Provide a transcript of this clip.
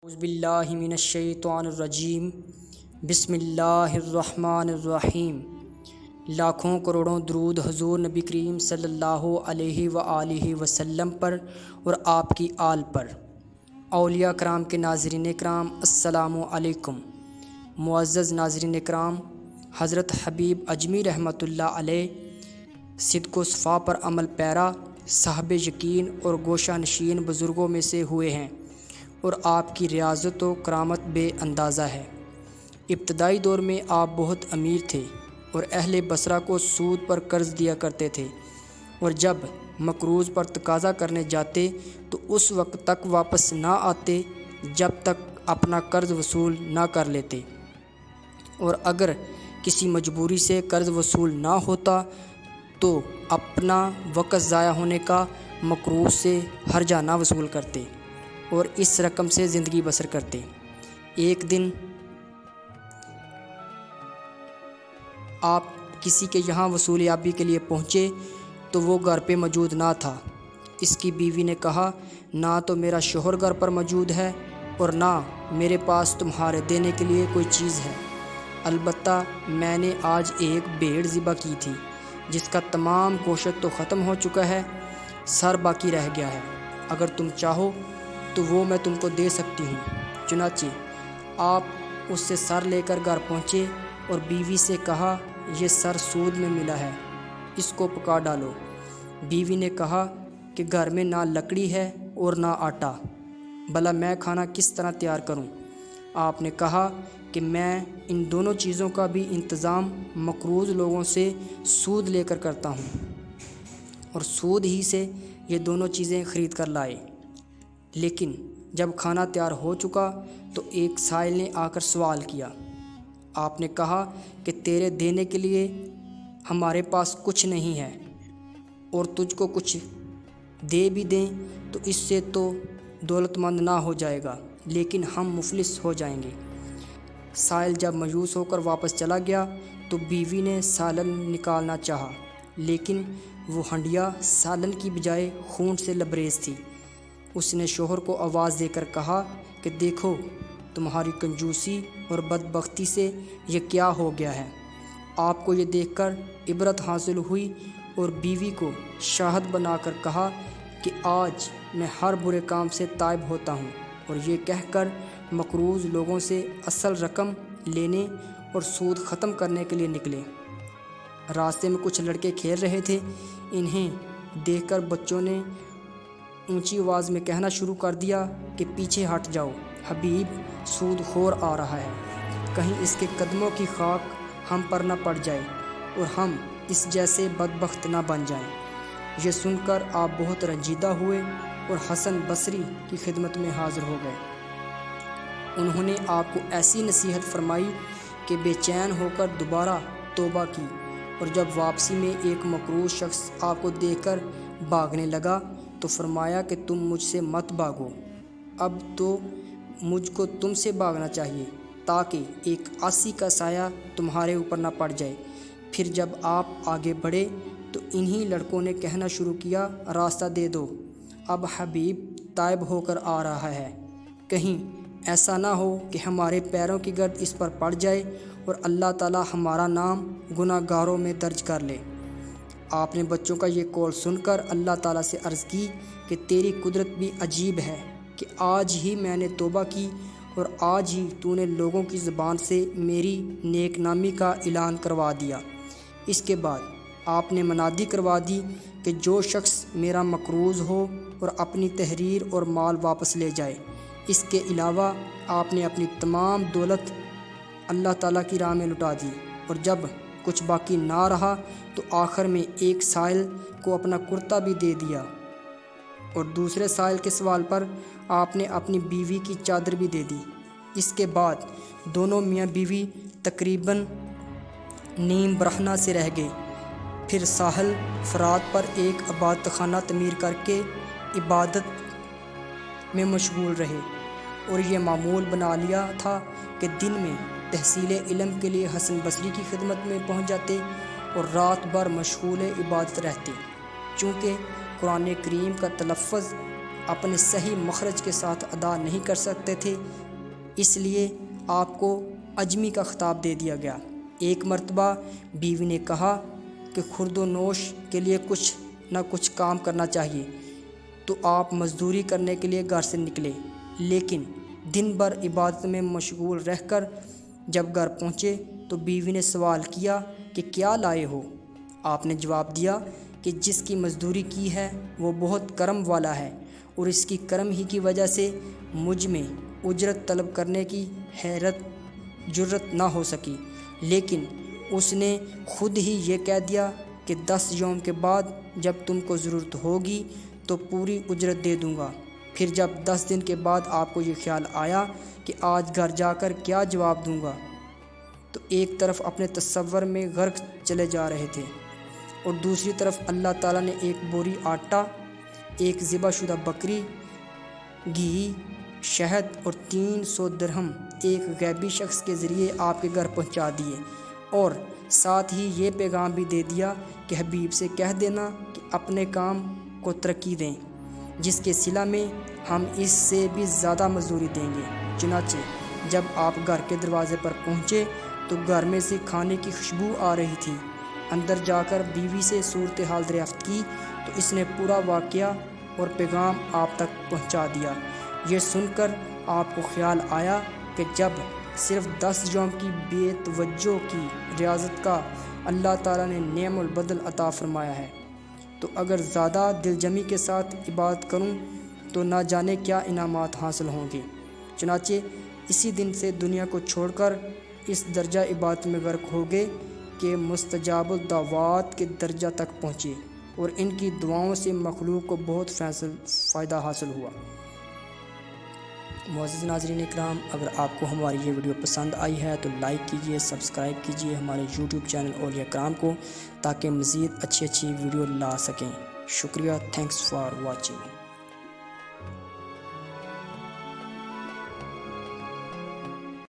اعوذ باللہ من الشیطان الرجیم بسم اللہ الرحمن الرحیم۔ لاکھوں کروڑوں درود حضور نبی کریم صلی اللہ علیہ وآلہ وسلم پر اور آپ کی آل پر۔ اولیاء کرام کے ناظرین کرام السلام علیکم۔ معزز ناظرین کرام، حضرت حبیب اجمی رحمۃ اللہ علیہ صدق و صفا پر عمل پیرا صاحب یقین اور گوشہ نشین بزرگوں میں سے ہوئے ہیں اور آپ کی ریاضت و کرامت بے اندازہ ہے۔ ابتدائی دور میں آپ بہت امیر تھے اور اہل بصرہ کو سود پر قرض دیا کرتے تھے، اور جب مقروض پر تقاضا کرنے جاتے تو اس وقت تک واپس نہ آتے جب تک اپنا قرض وصول نہ کر لیتے، اور اگر کسی مجبوری سے قرض وصول نہ ہوتا تو اپنا وقت ضائع ہونے کا مقروض سے ہرجہ نہ وصول کرتے اور اس رقم سے زندگی بسر کرتے۔ ایک دن آپ کسی کے یہاں وصولیابی کے لیے پہنچے تو وہ گھر پہ موجود نہ تھا۔ اس کی بیوی نے کہا، نہ تو میرا شوہر گھر پر موجود ہے اور نہ میرے پاس تمہارے دینے کے لیے کوئی چیز ہے، البتہ میں نے آج ایک بھیڑ ذبح کی تھی جس کا تمام گوشت تو ختم ہو چکا ہے، سر باقی رہ گیا ہے، اگر تم چاہو تو وہ میں تم کو دے سکتی ہوں۔ چنانچہ آپ اس سے سر لے کر گھر پہنچے اور بیوی سے کہا، یہ سر سود میں ملا ہے، اس کو پکا ڈالو۔ بیوی نے کہا کہ گھر میں نہ لکڑی ہے اور نہ آٹا، بھلا میں کھانا کس طرح تیار کروں؟ آپ نے کہا کہ میں ان دونوں چیزوں کا بھی انتظام مقروض لوگوں سے سود لے کر کرتا ہوں، اور سود ہی سے یہ دونوں چیزیں خرید کر لائے۔ لیکن جب کھانا تیار ہو چکا تو ایک سائل نے آ کر سوال کیا۔ آپ نے کہا کہ تیرے دینے کے لیے ہمارے پاس کچھ نہیں ہے، اور تجھ کو کچھ دے بھی دیں تو اس سے تو دولت مند نہ ہو جائے گا لیکن ہم مفلس ہو جائیں گے۔ سائل جب مایوس ہو کر واپس چلا گیا تو بیوی نے سالن نکالنا چاہا، لیکن وہ ہنڈیا سالن کی بجائے خون سے لبریز تھی۔ اس نے شوہر کو آواز دے کر کہا کہ دیکھو تمہاری کنجوسی اور بدبختی سے یہ کیا ہو گیا ہے۔ آپ کو یہ دیکھ کر عبرت حاصل ہوئی اور بیوی کو شاہد بنا کر کہا کہ آج میں ہر برے کام سے تائب ہوتا ہوں، اور یہ کہہ کر مقروض لوگوں سے اصل رقم لینے اور سود ختم کرنے کے لیے نکلے۔ راستے میں کچھ لڑکے کھیل رہے تھے، انہیں دیکھ کر بچوں نے اونچی آواز میں کہنا شروع کر دیا کہ پیچھے ہٹ جاؤ، حبیب سود خور آ رہا ہے، کہیں اس کے قدموں کی خاک ہم پر نہ پڑ جائے اور ہم اس جیسے بدبخت نہ بن جائیں۔ یہ سن کر آپ بہت رنجیدہ ہوئے اور حسن بصری کی خدمت میں حاضر ہو گئے۔ انہوں نے آپ کو ایسی نصیحت فرمائی کہ بے چین ہو کر دوبارہ توبہ کی، اور جب واپسی میں ایک مقروض شخص آپ کو دیکھ کر بھاگنے لگا تو فرمایا کہ تم مجھ سے مت بھاگو، اب تو مجھ کو تم سے بھاگنا چاہیے تاکہ ایک عاصی کا سایہ تمہارے اوپر نہ پڑ جائے۔ پھر جب آپ آگے بڑھے تو انہی لڑکوں نے کہنا شروع کیا، راستہ دے دو، اب حبیب تائب ہو کر آ رہا ہے، کہیں ایسا نہ ہو کہ ہمارے پیروں کی گرد اس پر پڑ جائے اور اللہ تعالی ہمارا نام گناہ گاروں میں درج کر لے۔ آپ نے بچوں کا یہ قول سن کر اللہ تعالیٰ سے عرض کی کہ تیری قدرت بھی عجیب ہے کہ آج ہی میں نے توبہ کی اور آج ہی تو نے لوگوں کی زبان سے میری نیک نامی کا اعلان کروا دیا۔ اس کے بعد آپ نے منادی کروا دی کہ جو شخص میرا مقروض ہو اور اپنی تحریر اور مال واپس لے جائے۔ اس کے علاوہ آپ نے اپنی تمام دولت اللہ تعالیٰ کی راہ میں لٹا دی، اور جب کچھ باقی نہ رہا تو آخر میں ایک سائل کو اپنا کرتا بھی دے دیا، اور دوسرے سائل کے سوال پر آپ نے اپنی بیوی کی چادر بھی دے دی۔ اس کے بعد دونوں میاں بیوی تقریباً نیم برہنہ سے رہ گئے، پھر ساحل فرات پر ایک عبادت خانہ تعمیر کر کے عبادت میں مشغول رہے، اور یہ معمول بنا لیا تھا کہ دن میں تحصیل علم کے لیے حسن بصری کی خدمت میں پہنچ جاتے اور رات بھر مشغول عبادت رہتے، چونکہ قرآن کریم کا تلفظ اپنے صحیح مخرج کے ساتھ ادا نہیں کر سکتے تھے، اس لیے آپ کو اجمی کا خطاب دے دیا گیا۔ ایک مرتبہ بیوی نے کہا کہ خورد و نوش کے لیے کچھ نہ کچھ کام کرنا چاہیے، تو آپ مزدوری کرنے کے لیے گھر سے نکلے، لیکن دن بھر عبادت میں مشغول رہ کر جب گھر پہنچے تو بیوی نے سوال کیا کہ کیا لائے ہو؟ آپ نے جواب دیا کہ جس کی مزدوری کی ہے وہ بہت کرم والا ہے، اور اس کی کرم ہی کی وجہ سے مجھ میں اجرت طلب کرنے کی جرت نہ ہو سکی، لیکن اس نے خود ہی یہ کہہ دیا کہ 10 یوم کے بعد جب تم کو ضرورت ہوگی تو پوری اجرت دے دوں گا۔ پھر جب 10 دن کے بعد آپ کو یہ خیال آیا کہ آج گھر جا کر کیا جواب دوں گا، تو ایک طرف اپنے تصور میں غرق چلے جا رہے تھے، اور دوسری طرف اللہ تعالیٰ نے ایک بوری آٹا، ایک ذبح شدہ بکری، گھی، شہد اور 300 درہم ایک غیبی شخص کے ذریعے آپ کے گھر پہنچا دیے، اور ساتھ ہی یہ پیغام بھی دے دیا کہ حبیب سے کہہ دینا کہ اپنے کام کو ترقی دیں، جس کے صلہ میں ہم اس سے بھی زیادہ مزدوری دیں گے۔ چنانچہ جب آپ گھر کے دروازے پر پہنچے تو گھر میں سے کھانے کی خوشبو آ رہی تھی۔ اندر جا کر بیوی سے صورتحال دریافت کی تو اس نے پورا واقعہ اور پیغام آپ تک پہنچا دیا۔ یہ سن کر آپ کو خیال آیا کہ جب صرف 10 یوم کی بے توجہ کی ریاضت کا اللہ تعالیٰ نے نعم البدل عطا فرمایا ہے، تو اگر زیادہ دل جمی کے ساتھ عبادت کروں تو نہ جانے کیا انعامات حاصل ہوں گے۔ چنانچہ اسی دن سے دنیا کو چھوڑ کر اس درجہ عبادت میں غرق ہو گئے کہ مستجاب الدعوات کے درجہ تک پہنچے، اور ان کی دعاؤں سے مخلوق کو بہت فائدہ حاصل ہوا۔ معزز ناظرین اکرام، اگر آپ کو ہماری یہ ویڈیو پسند آئی ہے تو لائک کیجئے، سبسکرائب کیجئے ہمارے یوٹیوب چینل اولیاء کرام کو، تاکہ مزید اچھی ویڈیو لا سکیں۔ شکریہ، تھینکس فار واچنگ۔